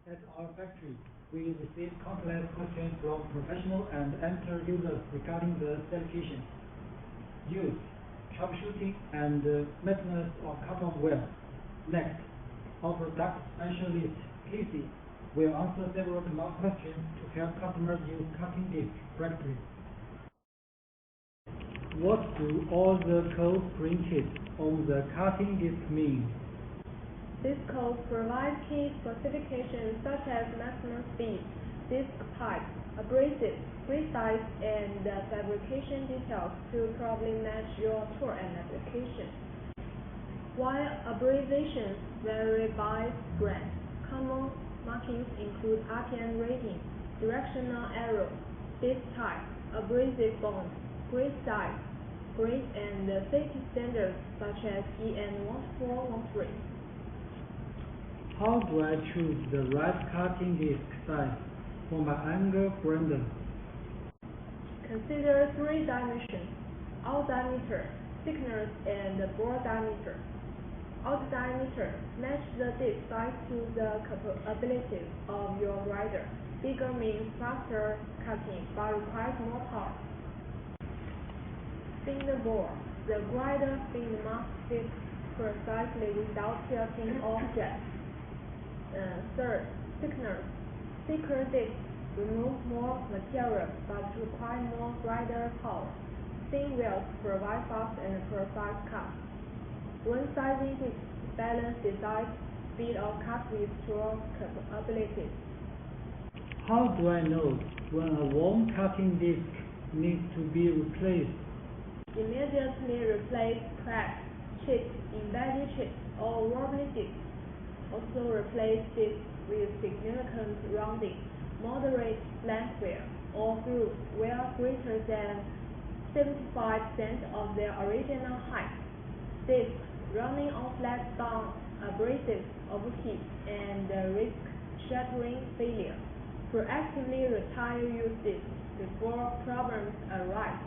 At our factory, we receive countless questions from professional and amateur users regarding the certification, use, troubleshooting, and maintenance of cut-off wire. Next, our product specialist, Casey, will answer several common questions to help customers use cutting disc correctly. What do all the codes printed on the cutting disc mean? These codes provide key specifications such as maximum speed, disc type, abrasive, grid size, and fabrication details to properly match your tool and application. While abbreviations vary by brand, common markings include RPM rating, directional arrow, disc type, abrasive bond, grid size, grade, and safety standards such as EN 1413. How do I choose the right cutting disc size for my angle grinder? Consider three dimensions: out diameter, thickness, and bore diameter. Out diameter: match the disc size to the capabilities of your grinder. Bigger means faster cutting, but requires more torque. Spin the bore: the grinder spin must fit precisely without tilting objects. Third, thickness: thicker discs remove more material but require more grinder power. Thin wheels provide fast and precise cuts. When sizing discs, balance design speed of cut with tool capabilities. How do I know when a worn cutting disc needs to be replaced? Immediately replace cracked, chipped, embedded chips, or wobbly discs. Also replace discs with significant rounding, moderate length wear, or grooves wear greater than 75% of their original height. Discs running on flat down abrasives overheat and risk shattering failure. Proactively retire used discs before problems arise.